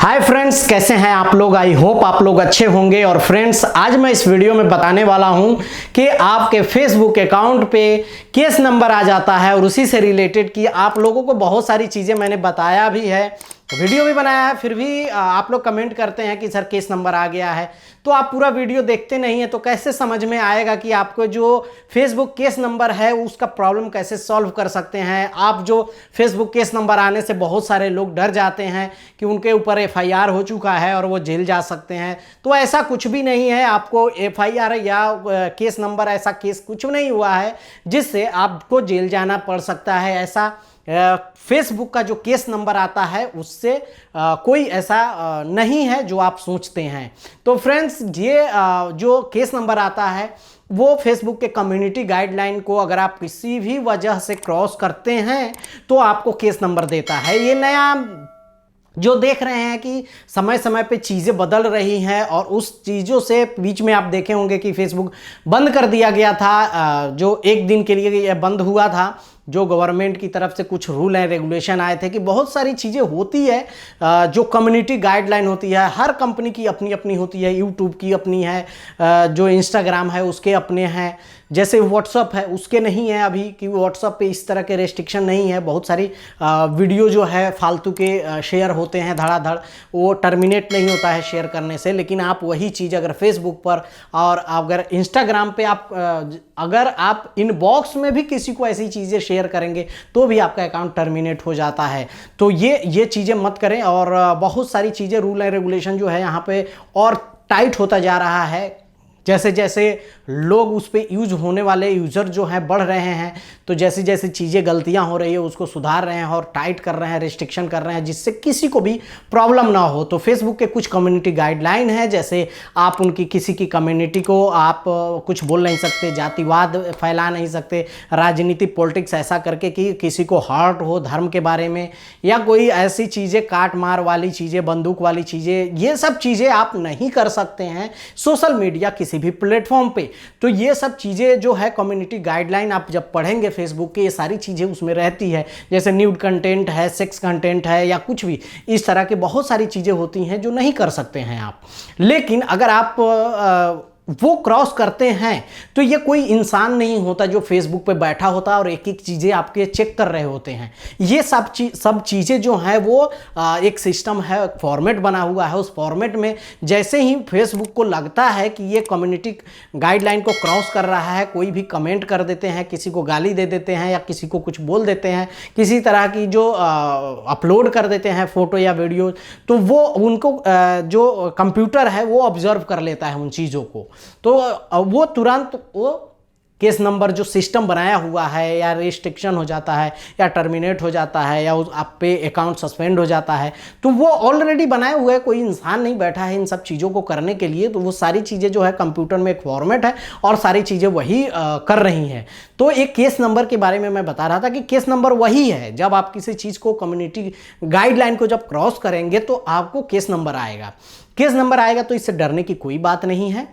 Hi friends, कैसे हैं आप लोग। आई होप आप लोग अच्छे होंगे। और फ्रेंड्स, आज मैं इस वीडियो में बताने वाला हूं कि आपके फेसबुक अकाउंट पे केस नंबर आ जाता है और उसी से रिलेटेड कि आप लोगों को बहुत सारी चीज़ें मैंने बताया भी है, वीडियो भी बनाया है, फिर भी आप लोग कमेंट करते हैं कि सर केस नंबर आ गया है। तो आप पूरा वीडियो देखते नहीं है तो कैसे समझ में आएगा कि आपको जो फेसबुक केस नंबर है उसका प्रॉब्लम कैसे सॉल्व कर सकते हैं। आप जो फेसबुक केस नंबर आने से बहुत सारे लोग डर जाते हैं कि उनके ऊपर एफआईआर हो चुका है और वो जेल जा सकते हैं। तो ऐसा कुछ भी नहीं है। आपको एफआईआर या केस नंबर, ऐसा केस कुछ नहीं हुआ है जिससे आपको जेल जाना पड़ सकता है। ऐसा फेसबुक का जो केस नंबर आता है उससे कोई ऐसा नहीं है जो आप सोचते हैं। तो फ्रेंड्स, ये जो केस नंबर आता है वो फेसबुक के कम्युनिटी गाइडलाइन को अगर आप किसी भी वजह से क्रॉस करते हैं तो आपको केस नंबर देता है। ये नया जो देख रहे हैं कि समय समय पे चीज़ें बदल रही हैं और उस चीज़ों से बीच में आप देखे होंगे कि फेसबुक बंद कर दिया गया था, जो एक दिन के लिए बंद हुआ था। जो गवर्नमेंट की तरफ से कुछ रूल एंड रेगुलेशन आए थे कि बहुत सारी चीज़ें होती है, जो कम्युनिटी गाइडलाइन होती है, हर कंपनी की अपनी अपनी होती है। यूट्यूब की अपनी है, जो इंस्टाग्राम है उसके अपने हैं, जैसे व्हाट्सअप है उसके नहीं है अभी, कि व्हाट्सअप पे इस तरह के रेस्ट्रिक्शन नहीं है। बहुत सारी वीडियो जो है फालतू के शेयर होते हैं धड़ाधड़, वो टर्मिनेट नहीं होता है शेयर करने से। लेकिन आप वही चीज़ अगर फेसबुक पर और अगर इंस्टाग्राम पे अगर आप इनबॉक्स में भी किसी को ऐसी चीज़ें शेयर करेंगे तो भी आपका अकाउंट टर्मिनेट हो जाता है। तो ये चीज़ें मत करें। और बहुत सारी चीज़ें, रूल एंड रेगुलेशन जो है यहाँ पे और टाइट होता जा रहा है। जैसे जैसे लोग उस पर यूज होने वाले यूज़र जो हैं बढ़ रहे हैं, तो जैसी जैसी चीज़ें गलतियां हो रही है उसको सुधार रहे हैं और टाइट कर रहे हैं, रिस्ट्रिक्शन कर रहे हैं, जिससे किसी को भी प्रॉब्लम ना हो। तो फेसबुक के कुछ कम्युनिटी गाइडलाइन है, जैसे आप उनकी किसी की कम्युनिटी को आप कुछ बोल नहीं सकते, जातिवाद फैला नहीं सकते, राजनीति पॉलिटिक्स ऐसा करके कि किसी को हर्ट हो धर्म के बारे में, या कोई ऐसी चीज़ें काट मार वाली चीज़ें, बंदूक वाली चीज़ें, ये सब चीज़ें आप नहीं कर सकते हैं सोशल मीडिया किसी भी प्लेटफॉर्म पे। तो ये सब चीज़ें जो है कम्युनिटी गाइडलाइन आप जब पढ़ेंगे फेसबुक के, ये सारी चीज़ें उसमें रहती है। जैसे न्यूड कंटेंट है, सेक्स कंटेंट है, या कुछ भी इस तरह के बहुत सारी चीज़ें होती हैं जो नहीं कर सकते हैं आप। लेकिन अगर आप वो क्रॉस करते हैं तो ये कोई इंसान नहीं होता जो फेसबुक पे बैठा होता और एक एक चीज़ें आपके चेक कर रहे होते हैं। ये सब चीज़ें जो हैं वो एक सिस्टम है, फॉर्मेट बना हुआ है। उस फॉर्मेट में जैसे ही फेसबुक को लगता है कि ये कम्युनिटी गाइडलाइन को क्रॉस कर रहा है, कोई भी कमेंट कर देते हैं, किसी को गाली दे देते हैं या किसी को कुछ बोल देते हैं, किसी तरह की जो अपलोड कर देते हैं फ़ोटो या वीडियो, तो वो उनको जो कंप्यूटर है वो ऑब्जर्व कर लेता है उन चीज़ों को। तो वो तुरंत वो केस नंबर जो सिस्टम बनाया हुआ है या रिस्ट्रिक्शन हो जाता है या टर्मिनेट हो जाता है या आप पे अकाउंट सस्पेंड हो जाता है, तो वो ऑलरेडी बनाए हुए है। कोई इंसान नहीं बैठा है इन सब चीज़ों को करने के लिए। तो वो सारी चीज़ें जो है कंप्यूटर में एक फॉर्मेट है और सारी चीज़ें वही कर रही हैं। तो एक केस नंबर के बारे में मैं बता रहा था कि केस नंबर वही है, जब आप किसी चीज़ को कम्युनिटी गाइडलाइन को जब क्रॉस करेंगे तो आपको केस नंबर आएगा। केस नंबर आएगा तो इससे डरने की कोई बात नहीं है।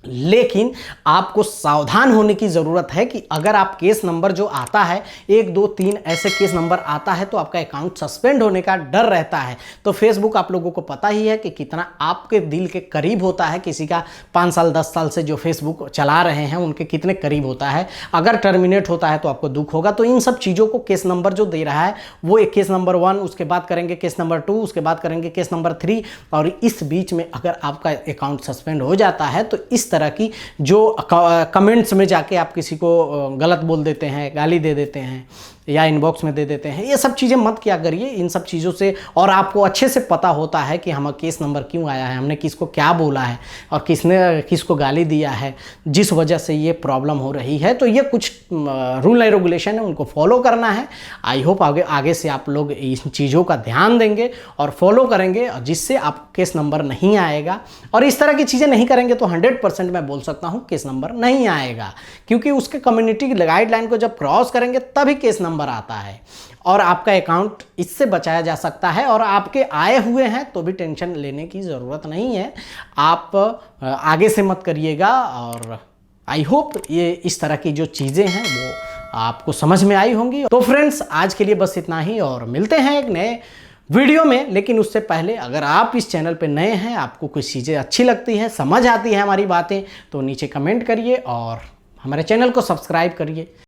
लेकिन आपको सावधान होने की ज़रूरत है कि अगर आप केस नंबर जो आता है 1 2 3 ऐसे केस नंबर आता है तो आपका अकाउंट सस्पेंड होने का डर रहता है। तो फेसबुक आप लोगों को पता ही है कि कितना आपके दिल के करीब होता है। किसी का 5 साल 10 साल से जो फेसबुक चला रहे हैं उनके कितने करीब होता है। अगर टर्मिनेट होता है तो आपको दुख होगा। तो इन सब चीज़ों को केस नंबर जो दे रहा है वो एक केस नंबर 1, उसके बाद करेंगे केस नंबर 2, उसके बाद करेंगे केस नंबर 3, और इस बीच में अगर आपका अकाउंट सस्पेंड हो जाता है तो इस तरह की जो कमेंट्स में जाके आप किसी को गलत बोल देते हैं, गाली दे देते हैं या इनबॉक्स में दे देते हैं, ये सब चीज़ें मत किया करिए इन सब चीज़ों से। और आपको अच्छे से पता होता है कि हमें केस नंबर क्यों आया है, हमने किसको क्या बोला है और किसने किसको गाली दिया है, जिस वजह से ये प्रॉब्लम हो रही है। तो ये कुछ रूल एंड रेगुलेशन है, उनको फॉलो करना है। आई होप आगे से आप लोग इन चीज़ों का ध्यान देंगे और फॉलो करेंगे, जिससे आप केस नंबर नहीं आएगा। और इस तरह की चीज़ें नहीं करेंगे तो 100% मैं बोल सकता हूँ केस नंबर नहीं आएगा, क्योंकि उसके कम्युनिटी गाइडलाइन को जब क्रॉस करेंगे तभी केस नंबर आता है और आपका अकाउंट इससे बचाया जा सकता है। और आपके आए हुए हैं तो भी टेंशन लेने की ज़रूरत नहीं है, आप आगे से मत करिएगा। और आई होप ये इस तरह की जो चीज़ें हैं वो आपको समझ में आई होंगी। तो फ्रेंड्स, आज के लिए बस इतना ही और मिलते हैं एक नए वीडियो में। लेकिन उससे पहले अगर आप इस चैनल पे नए हैं, आपको कुछ चीज़ें अच्छी लगती हैं, समझ आती है हमारी बातें, तो नीचे कमेंट करिए और हमारे चैनल को सब्सक्राइब करिए।